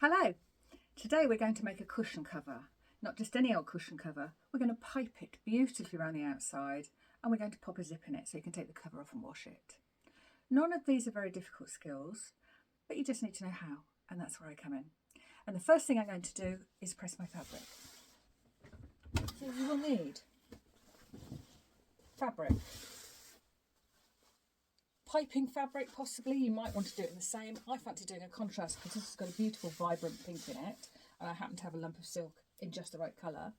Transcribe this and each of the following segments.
Hello, today we're going to make a cushion cover, not just any old cushion cover. We're going to pipe it beautifully around the outside and we're going to pop a zip in it so you can take the cover off and wash it. None of these are very difficult skills, but you just need to know how, and that's where I come in. And the first thing I'm going to do is press my fabric. So you will need fabric, piping fabric possibly. You might want to do it in the same. I fancy doing a contrast because this has got a beautiful vibrant pink in it, and I happen to have a lump of silk in just the right colour.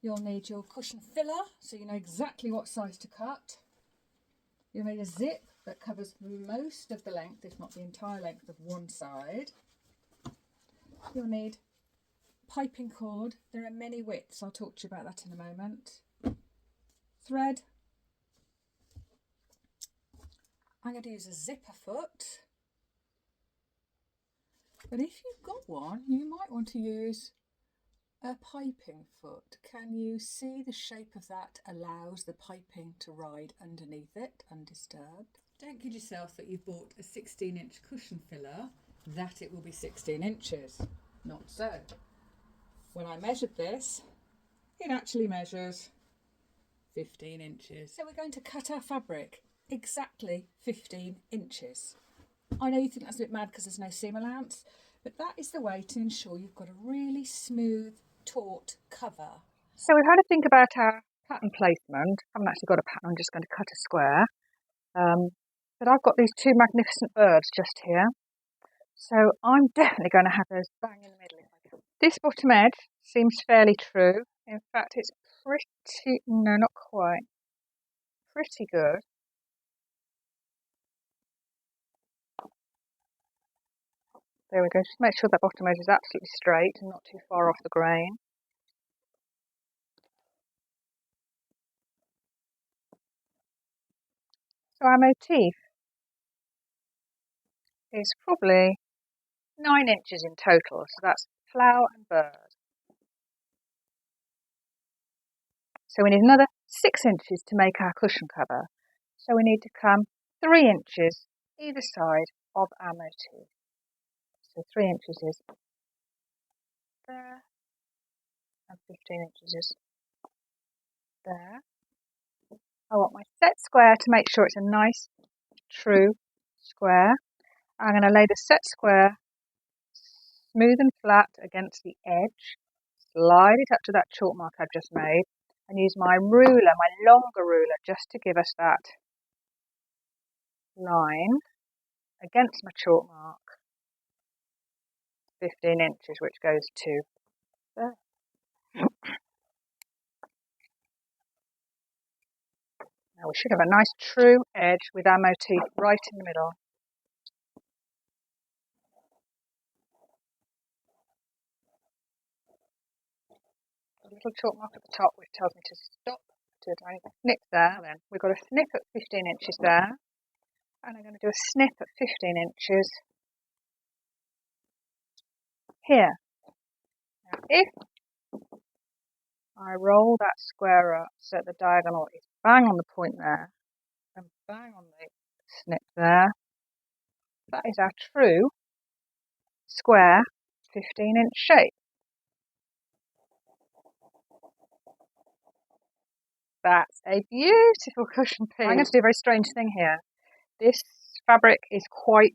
You'll need your cushion filler so you know exactly what size to cut. You'll need a zip that covers most of the length, if not the entire length of one side. You'll need piping cord. There are many widths, I'll talk to you about that in a moment. Thread. I'm going to use a zipper foot, but if you've got one, you might want to use a piping foot. Can you see the shape of that allows the piping to ride underneath it undisturbed? Don't kid yourself that you've bought a 16-inch cushion filler, that it will be 16 inches. Not so. When I measured this, it actually measures 15 inches. So we're going to cut our fabric exactly 15 inches. I know you think that's a bit mad because there's no seam allowance, but that is the way to ensure you've got a really smooth, taut cover. So we've had to think about our pattern placement. I haven't actually got a pattern, I'm just going to cut a square. But I've got these two magnificent birds just here, so I'm definitely going to have those bang in the middle if I can. This bottom edge seems fairly true. In fact, it's pretty, no, not quite, pretty good. There we go, just make sure that bottom edge is absolutely straight and not too far off the grain. So our motif is probably 9 inches in total, so that's flower and bird. So we need another 6 inches to make our cushion cover. So we need to come 3 inches either side of our motif. So 3 inches is there, and 15 inches is there. I want my set square to make sure it's a nice, true square. I'm going to lay the set square smooth and flat against the edge, slide it up to that chalk mark I've just made, and use my ruler, my longer ruler, just to give us that line against my chalk mark, 15 inches, which goes to there. Now we should have a nice true edge with our motif right in the middle. A little chalk mark at the top which tells me to stop, to a tiny snip there. Then we've got a snip at 15 inches there, and I'm going to do a snip at 15 inches here. Now if I roll that square up so that the diagonal is bang on the point there and bang on the snip there, that is our true square 15-inch shape. That's a beautiful cushion piece. I'm going to do a very strange thing here. This fabric is quite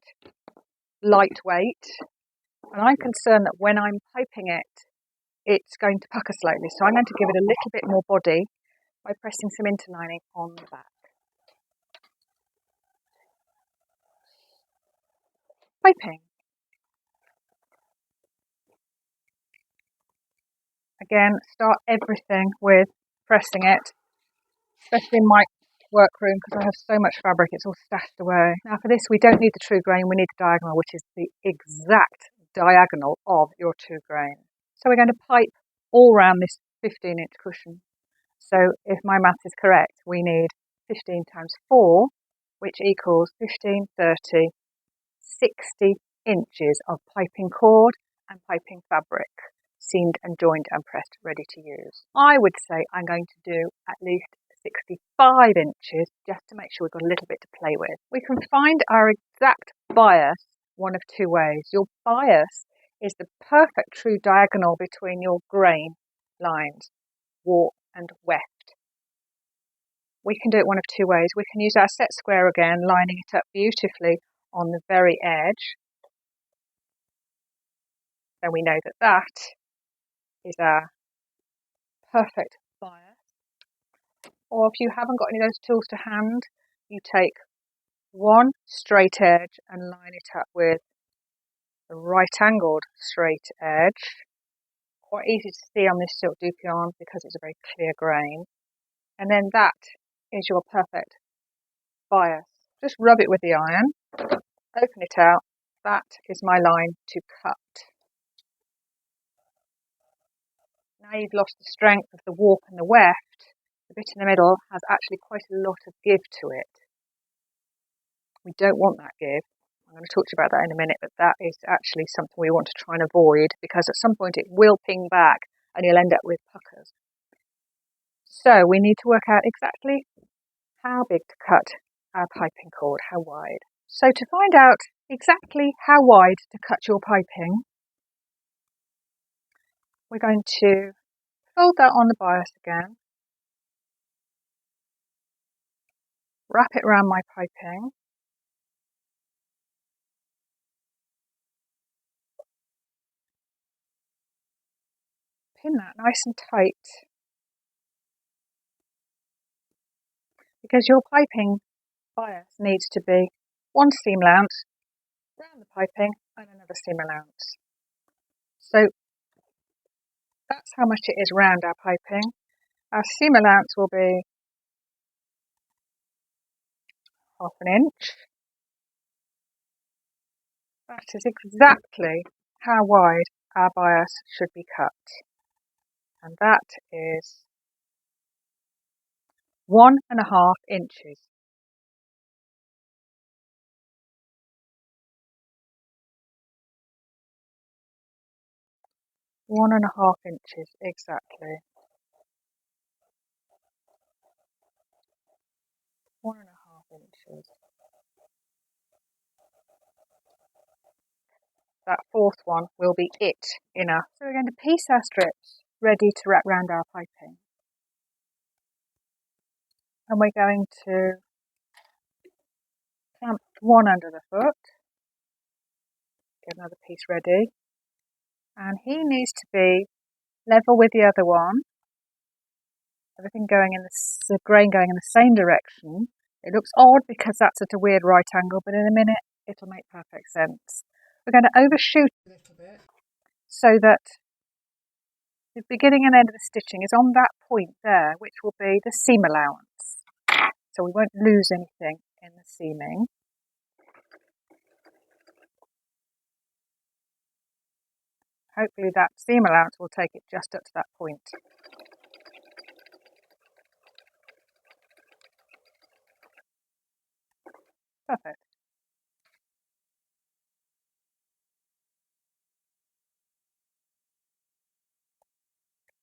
lightweight, and I'm concerned that when I'm piping it, it's going to pucker slightly. So I'm going to give it a little bit more body by pressing some interlining on the back. Piping. Again, start everything with pressing it, especially in my workroom because I have so much fabric, it's all stashed away. Now for this we don't need the true grain, we need the diagonal, which is the exact diagonal of your true grain. So we're going to pipe all round this 15-inch cushion. So if my math is correct, we need 15 times 4, which equals 15, 30, 60 inches of piping cord and piping fabric, seamed and joined and pressed, ready to use. I would say I'm going to do at least 65 inches just to make sure we've got a little bit to play with. We can find our exact bias one of two ways. Your bias is the perfect true diagonal between your grain lines, warp and weft. We can do it one of two ways. We can use our set square again, lining it up beautifully on the very edge. Then we know that that is our perfect bias. Or if you haven't got any of those tools to hand, you take one straight edge and line it up with a right-angled straight edge. Quite easy to see on this silk dupe yarn because it's a very clear grain. And then that is your perfect bias. Just rub it with the iron, open it out. That is my line to cut. Now you've lost the strength of the warp and the weft, the bit in the middle has actually quite a lot of give to it. We don't want that give. I'm going to talk to you about that in a minute, but that is actually something we want to try and avoid because at some point it will ping back and you'll end up with puckers. So we need to work out exactly how big to cut our piping cord, how wide. So to find out exactly how wide to cut your piping, we're going to fold that on the bias again, wrap it around my piping, pin that nice and tight, because your piping bias needs to be one seam allowance round the piping and another seam allowance. So that's how much it is round our piping. Our seam allowance will be 1/2 inch. That is exactly how wide our bias should be cut. And that is 1.5 inches. One and a half inches, exactly. 1.5 inches. That fourth one will be it enough. So we're going to piece our strips ready to wrap round our piping. And we're going to clamp one under the foot, get another piece ready, and he needs to be level with the other one, everything going in the grain going in the same direction. It looks odd because that's at a weird right angle, but in a minute it'll make perfect sense. We're going to overshoot a little bit so that the beginning and end of the stitching is on that point there, which will be the seam allowance. So we won't lose anything in the seaming. Hopefully that seam allowance will take it just up to that point. Perfect.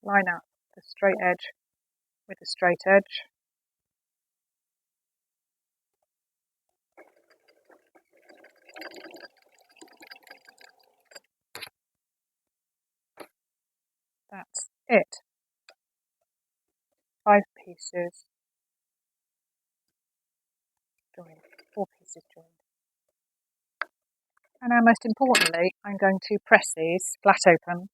Line up the straight edge with the straight edge. That's it. 5 pieces joined, 4 pieces joined. And now most importantly, I'm going to press these flat open.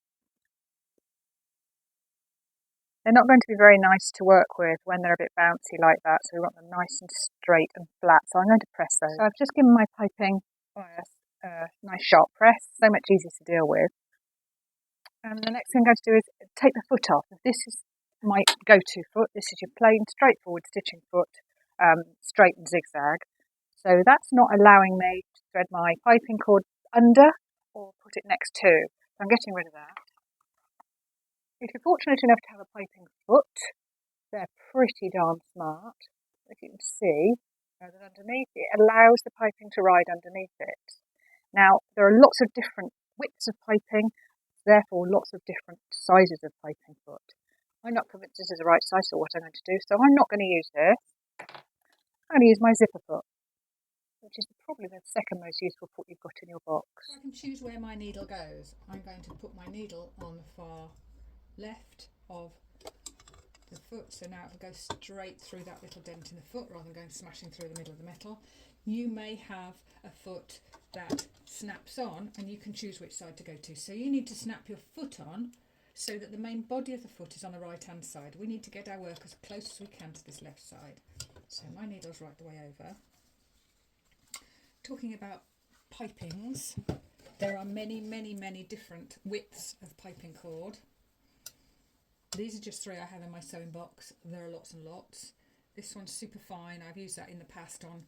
They're not going to be very nice to work with when they're a bit bouncy like that, so we want them nice and straight and flat. So I'm going to press those. So I've just given my piping bias a nice sharp press, so much easier to deal with. And the next thing I'm going to do is take the foot off. This is my go-to foot. This is your plain, straightforward stitching foot, straight and zigzag. So that's not allowing me to thread my piping cord under or put it next to. So I'm getting rid of that. If you're fortunate enough to have a piping foot, they're pretty darn smart. If you can see, that underneath it allows the piping to ride underneath it. Now, there are lots of different widths of piping, therefore lots of different sizes of piping foot. I'm not convinced this is the right size for what I'm going to do, so I'm not going to use this. I'm going to use my zipper foot. which is probably the second most useful foot you've got in your box. I can choose where my needle goes. I'm going to put my needle on the far left of the foot, so now it'll go straight through that little dent in the foot rather than going smashing through the middle of the metal. You may have a foot that snaps on and you can choose which side to go to. So you need to snap your foot on so that the main body of the foot is on the right hand side. We need to get our work as close as we can to this left side. So my needle's right the way over. Talking about pipings, there are many different widths of piping cord. These are just 3 I have in my sewing box. There are lots and lots. This one's super fine. I've used that in the past on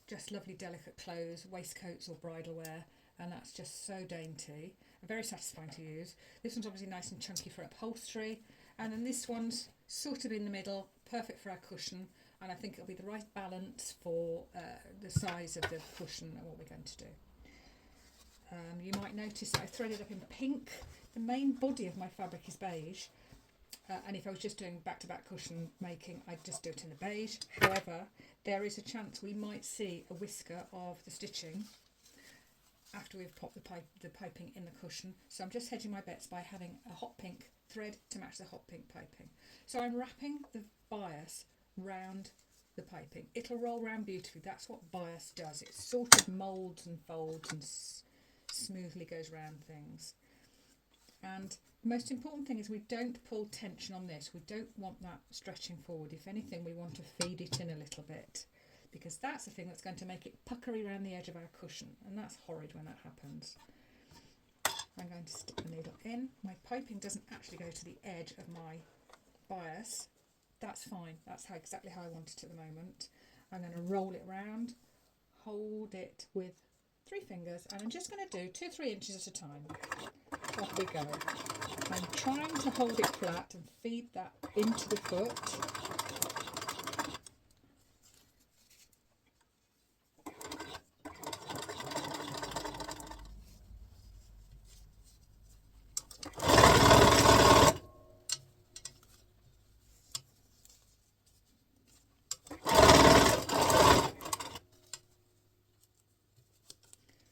just lovely delicate clothes, waistcoats or bridal wear, and that's just so dainty and very satisfying to use. This one's obviously nice and chunky for upholstery, and then this one's sort of in the middle, perfect for our cushion, and I think it'll be the right balance for the size of the cushion and what we're going to do. You might notice that I threaded up in pink. The main body of my fabric is beige, and if I was just doing back-to-back cushion making, I'd just do it in the beige. However, there is a chance we might see a whisker of the stitching after we've popped the piping in the cushion. So I'm just hedging my bets by having a hot pink thread to match the hot pink piping. So I'm wrapping the bias round the piping. It'll roll round beautifully. That's what bias does. It sort of moulds and folds and smoothly goes round things. And the most important thing is we don't pull tension on this. We don't want that stretching forward. If anything, we want to feed it in a little bit, because that's the thing that's going to make it puckery around the edge of our cushion, and that's horrid when that happens. I'm going to stick the needle in. My piping doesn't actually go to the edge of my bias. That's fine. That's exactly how I want it at the moment. I'm going to roll it round, hold it with 3 fingers, and I'm just going to do 2 or 3 inches at a time. Off we go. I'm trying to hold it flat and feed that into the foot.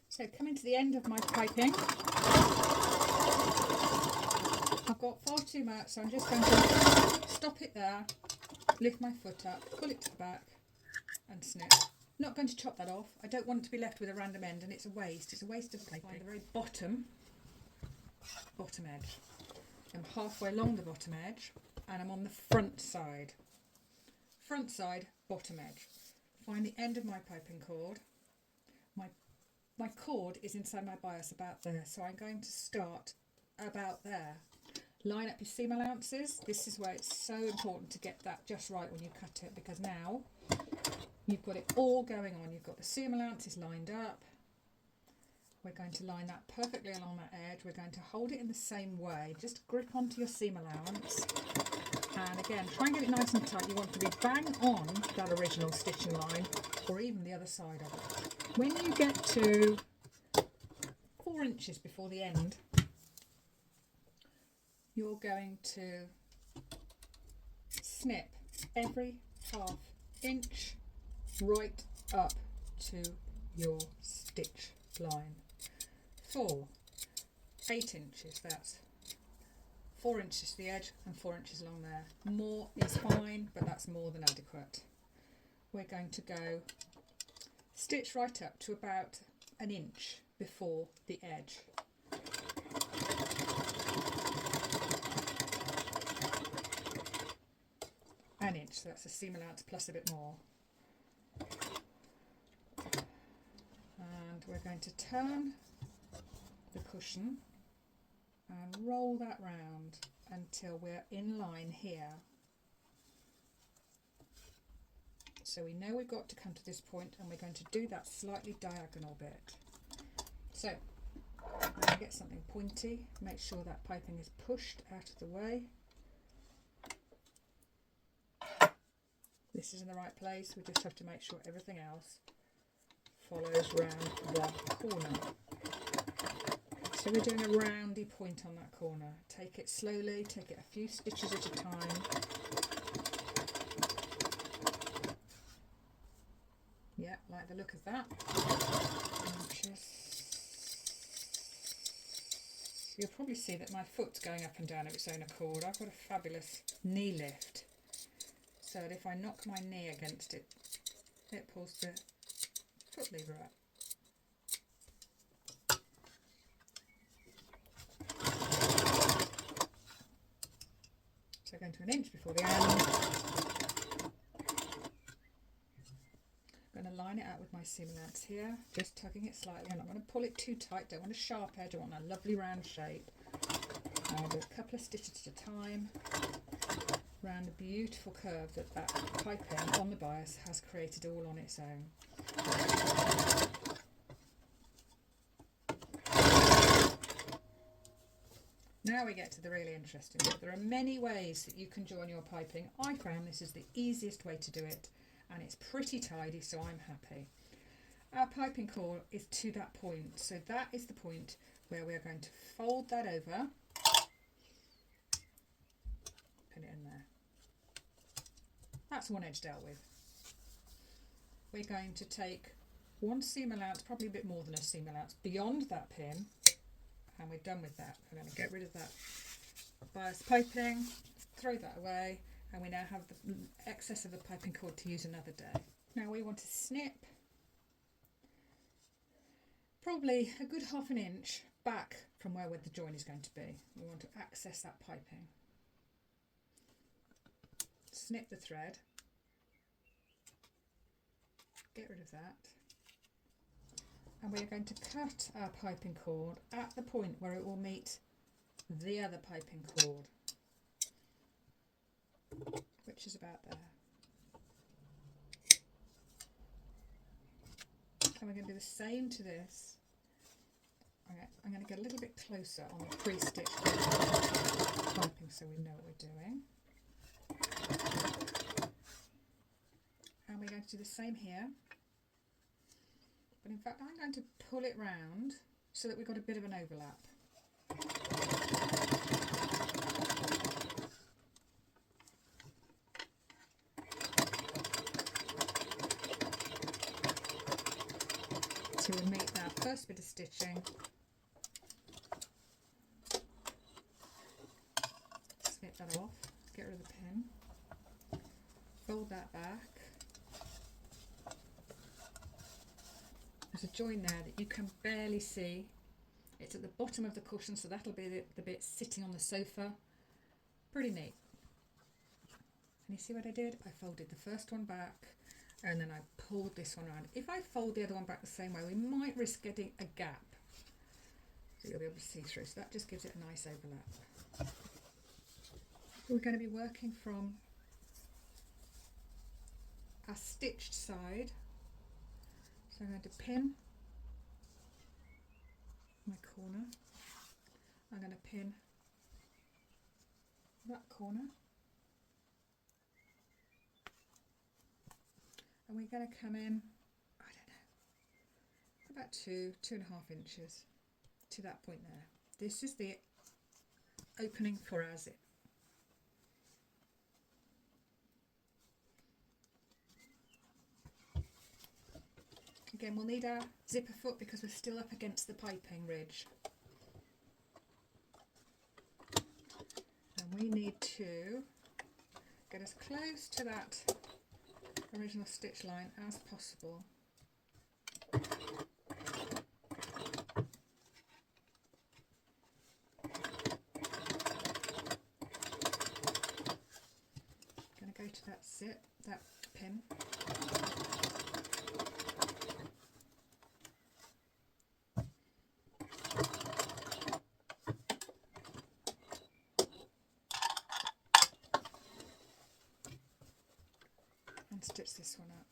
So coming to the end of my piping, I've got far too much, so I'm just going to stop it there, lift my foot up, pull it to the back and snip. Not going to chop that off. I don't want it to be left with a random end, and it's a waste. It's a waste of piping. The very bottom edge. I'm halfway along the bottom edge and I'm on the front side. Front side, bottom edge. Find the end of my piping cord. My cord is inside my bias about there, so I'm going to start about there. Line up your seam allowances. This is where it's so important to get that just right when you cut it, because now you've got it all going on. You've got the seam allowances lined up. We're going to line that perfectly along that edge. We're going to hold it in the same way. Just grip onto your seam allowance. And again, try and get it nice and tight. You want to be bang on that original stitching line, or even the other side of it. When you get to 4 inches before the end, you're going to snip every ½ inch right up to your stitch line. 8 inches, that's 4 inches to the edge and 4 inches along there. More is fine, but that's more than adequate. We're going to go stitch right up to about 1 inch before the edge. An inch, so that's a seam allowance plus a bit more. And we're going to turn the cushion and roll that round until we're in line here. So we know we've got to come to this point, and we're going to do that slightly diagonal bit. So I'm going to get something pointy, make sure that piping is pushed out of the way. This is in the right place. We just have to make sure everything else follows round the corner. So we're doing a roundy point on that corner. Take it slowly, take it a few stitches at a time. Yeah, like like the look of that. You'll probably see that my foot's going up and down of its own accord. I've got a fabulous knee lift, so that if I knock my knee against it, it pulls the foot lever up. So going to an inch before the end. I'm going to line it out with my seam allowance here, just tugging it slightly. I'm not going to pull it too tight, don't want a sharp edge, I want a lovely round shape. I'll do a couple of stitches at a time around the beautiful curve that that piping on the bias has created all on its own. Now we get to the really interesting bit. There are many ways that you can join your piping. I found this is the easiest way to do it, and it's pretty tidy, so I'm happy. Our piping cord is to that point, so that is the point where we're going to fold that over, pin it in there. That's one edge dealt with. We're going to take one seam allowance, probably a bit more than a seam allowance, beyond that pin, and we're done with that. I'm going to get rid of that bias piping, throw that away, and we now have the excess of the piping cord to use another day. Now we want to snip probably a good half an inch back from where the join is going to be. We want to access that piping. Snip the thread, get rid of that, and we are going to cut our piping cord at the point where it will meet the other piping cord, which is about there. And we're going to do the same to this. I'm going to get a little bit closer on the pre-stitched piping so we know what we're doing. And we're going to do the same here. But in fact, I'm going to pull it round so that we've got a bit of an overlap. So we make our first bit of stitching. Snip that off, get rid of the pin, fold that back. There's a join there that you can barely see. It's at the bottom of the cushion, so that'll be the bit sitting on the sofa. Pretty neat. And you see what I did? I folded the first one back and then I pulled this one around. If I fold the other one back the same way, we might risk getting a gap that you'll be able to see through. So that just gives it a nice overlap. We're going to be working from our stitched side. So I'm going to pin my corner. I'm going to pin that corner. And we're going to come in, I don't know, about 2.5 inches to that point there. This is the opening for our zip. Again, we'll need our zipper foot because we're still up against the piping ridge. And we need to get as close to that original stitch line as possible. Going to go to that zip, that pin. And stitch this one up.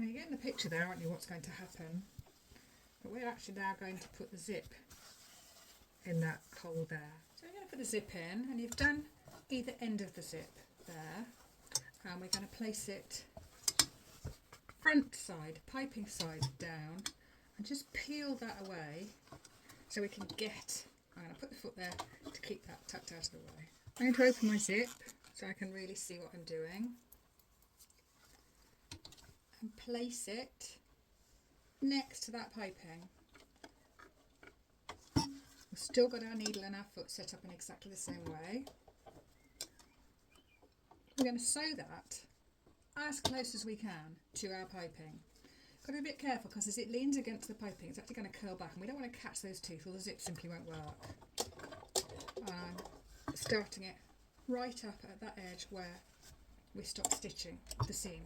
Now you're getting the picture there, aren't you, what's going to happen? But we're actually now going to put the zip in that hole there. So you're going to put the zip in, and you've done either end of the zip there, and we're going to place it front side, piping side down, and just peel that away so we can get, I'm going to put the foot there to keep that tucked out of the way. I'm going to open my zip so I can really see what I'm doing, and place it next to that piping. We've still got our needle and our foot set up in exactly the same way. We're going to sew that as close as we can to our piping. Got to be a bit careful because as it leans against the piping, it's actually going to curl back, and we don't want to catch those teeth or the zip simply won't work. Starting it right up at that edge where we stop stitching the seam.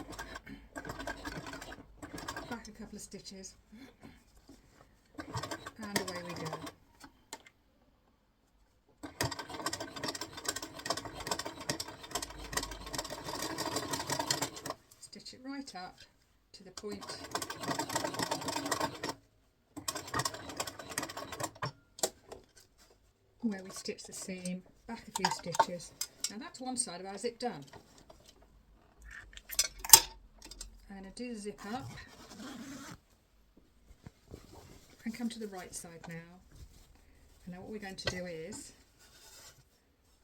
Back a couple of stitches, and away we go. Stitch it right up to the point where we stitch the seam, back a few stitches. Now that's one side of our zip done. I'm going to do the zip up and come to the right side now. And now what we're going to do is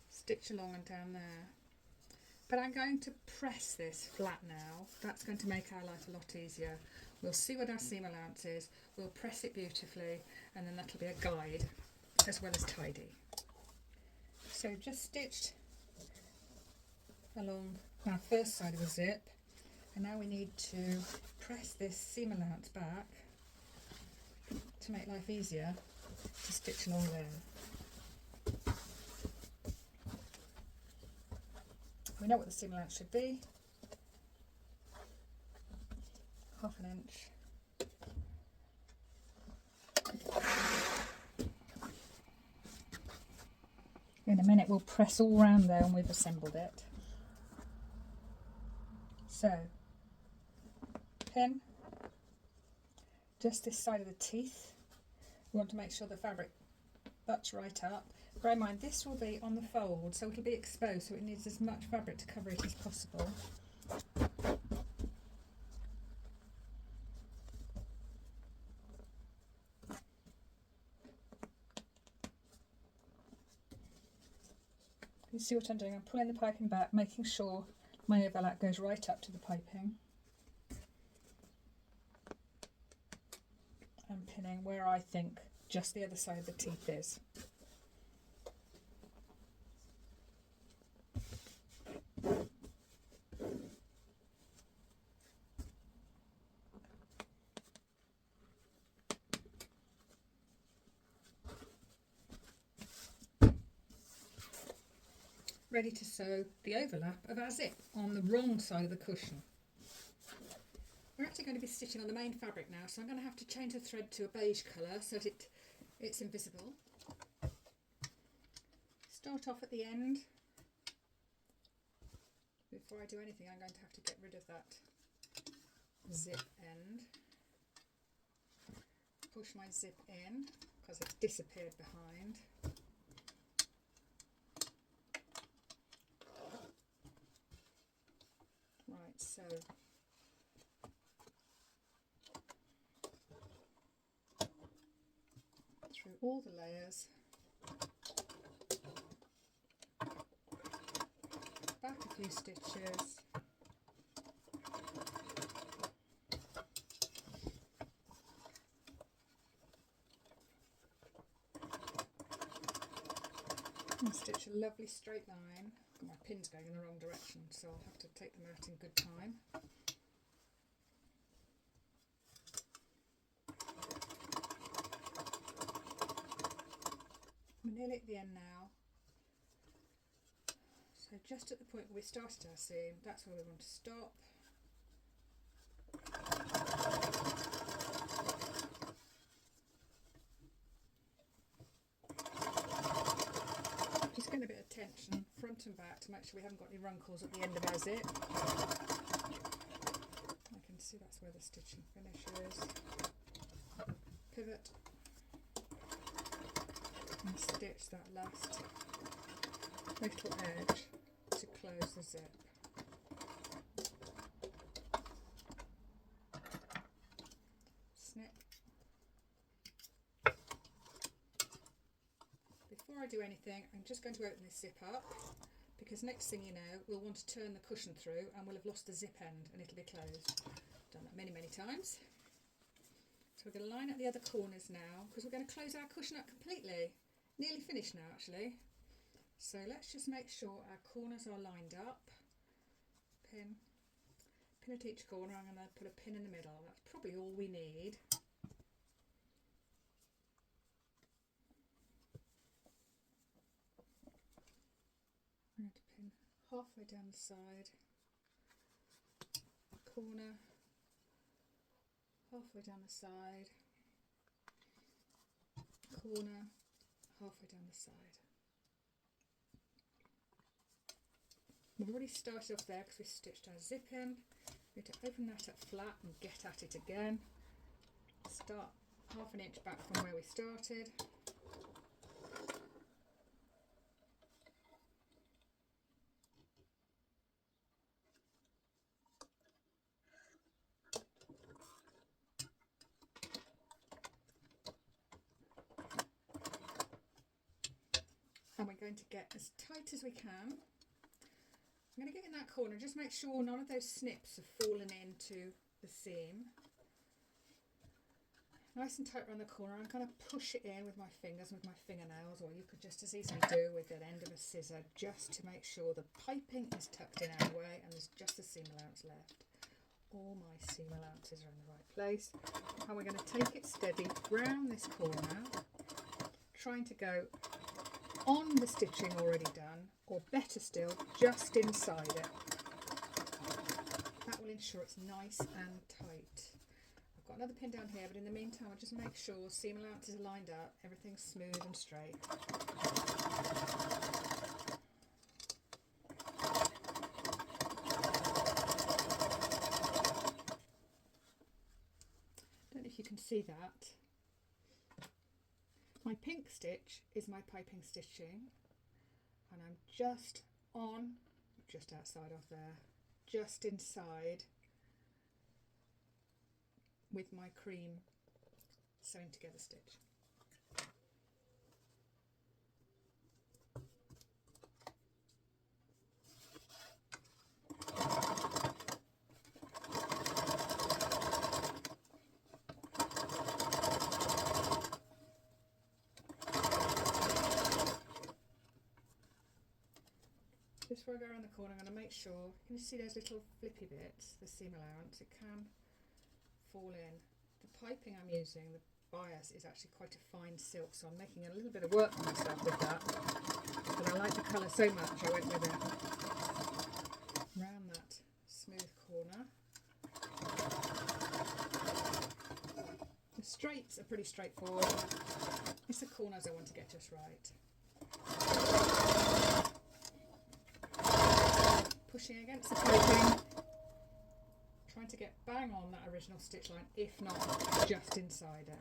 stitch along and down there. But I'm going to press this flat now. That's going to make our life a lot easier. We'll see what our seam allowance is, we'll press it beautifully, and then that'll be a guide as well as tidy. So just stitched along our first side of the zip, and now we need to press this seam allowance back to make life easier to stitch along there. We know what the seam allowance should be, 1/2 inch. In a minute we'll press all round there when we've assembled it. So, pin just this side of the teeth. We want to make sure the fabric butts right up. Bear in mind this will be on the fold, so it'll be exposed, so it needs as much fabric to cover it as possible. You see what I'm doing? I'm pulling the piping back, making sure my overlap goes right up to the piping. And pinning where I think just the other side of the teeth is. Ready to sew the overlap of our zip on the wrong side of the cushion. We're actually going to be stitching on the main fabric now, so I'm going to have to change the thread to a beige colour so that it's invisible. Start off at the end. Before I do anything, I'm going to have to get rid of that zip end. Push my zip in because it's disappeared behind. Right, so through all the layers, back a few stitches, and stitch a lovely straight line. My pin's going in the wrong direction, so I'll have to take them out in good time. We're nearly at the end now. So just at the point where we started our seam, that's where we want to stop. Just getting a bit of tension front and back to make sure we haven't got any wrinkles at the end of our zip. I can see that's where the stitching finishes. Pivot and stitch that last little edge to close the zip. Snip. Before I do anything, I'm just going to open this zip up, because next thing you know, we'll want to turn the cushion through and we'll have lost the zip end and it'll be closed. Done that many times. So we're going to line up the other corners now, because we're going to close our cushion up completely. Nearly finished now actually. So let's just make sure our corners are lined up. Pin at each corner. I'm going to put a pin in the middle. That's probably all we need. I'm going to pin halfway down the side, corner, halfway down the side, corner, halfway down the side. We've already started off there because we stitched our zip in. We need to open that up flat and get at it again. Start half an inch back from where we started. And we're going to get as tight as we can. I'm going to get in that corner, just make sure none of those snips have fallen into the seam. Nice and tight around the corner. I'm going to push it in with my fingers and with my fingernails, or you could just as easily do with an end of a scissor, just to make sure the piping is tucked in anyway and there's just a seam allowance left. All my seam allowances are in the right place. And we're going to take it steady round this corner, trying to go on the stitching already done, or better still, just inside it. That will ensure it's nice and tight. I've got another pin down here, but in the meantime I'll just make sure seam allowances are lined up, everything's smooth and straight. Don't know if you can see that. My pink stitch is my piping stitching, and I'm just outside of there, just inside with my cream sewing together stitch. Just before I go around the corner, I'm going to make sure, can you see those little flippy bits, the seam allowance, it can fall in. The piping I'm using, the bias, is actually quite a fine silk, so I'm making a little bit of work for myself with that, but I like the colour so much I went with it. Round that smooth corner. The straights are pretty straightforward, it's the corners I want to get just right. Pushing against the piping, trying to get bang on that original stitch line, if not just inside it.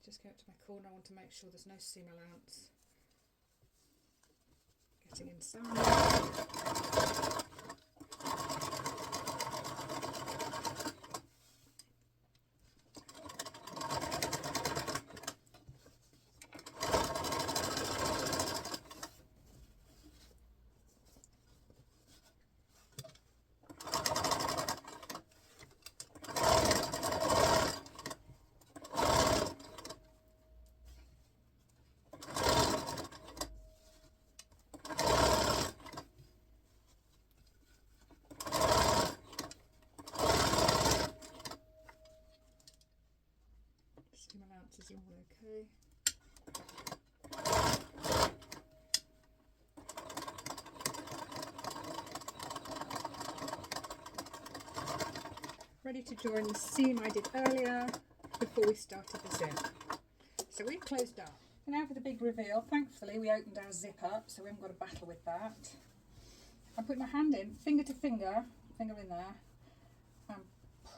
Just go up to my corner, I want to make sure there's no seam allowance getting inside. Seam allowances are all okay. Ready to join the seam I did earlier before we started the zip. So we've closed up. And now for the big reveal. Thankfully we opened our zip up, so we haven't got to battle with that. I'm putting my hand in, finger to finger, finger in there, and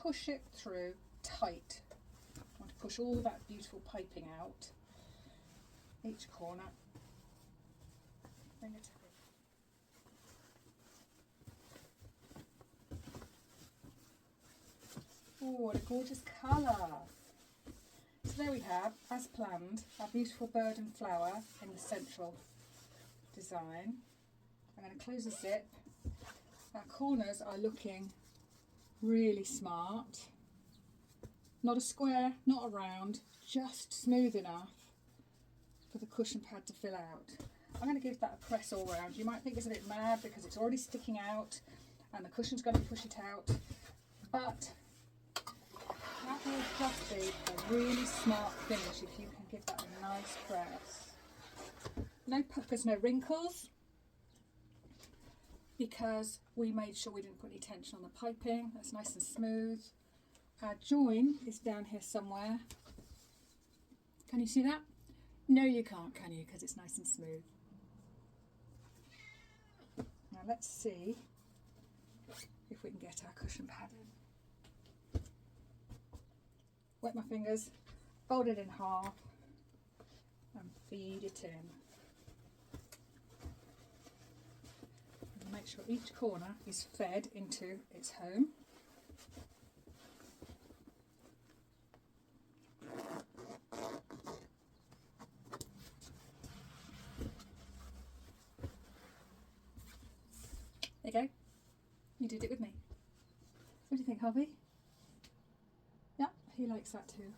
push it through tight. I want to push all that beautiful piping out, each corner, finger to finger. Oh, what a gorgeous colour. So there we have, as planned, our beautiful bird and flower in the central design. I'm going to close the zip. Our corners are looking really smart. Not a square, not a round, just smooth enough for the cushion pad to fill out. I'm going to give that a press all round. You might think it's a bit mad because it's already sticking out and the cushion's going to push it out, but that will just be a really smart finish if you can give that a nice press. No puckers, no wrinkles, because we made sure we didn't put any tension on the piping. That's nice and smooth. Our join is down here somewhere. Can you see that? No, you can't, can you? Because it's nice and smooth. Now let's see if we can get our cushion pad in. Wet my fingers, fold it in half and feed it in. And make sure each corner is fed into its home. There you go. You did it with me. What do you think, Harvey? Yeah, he likes that too.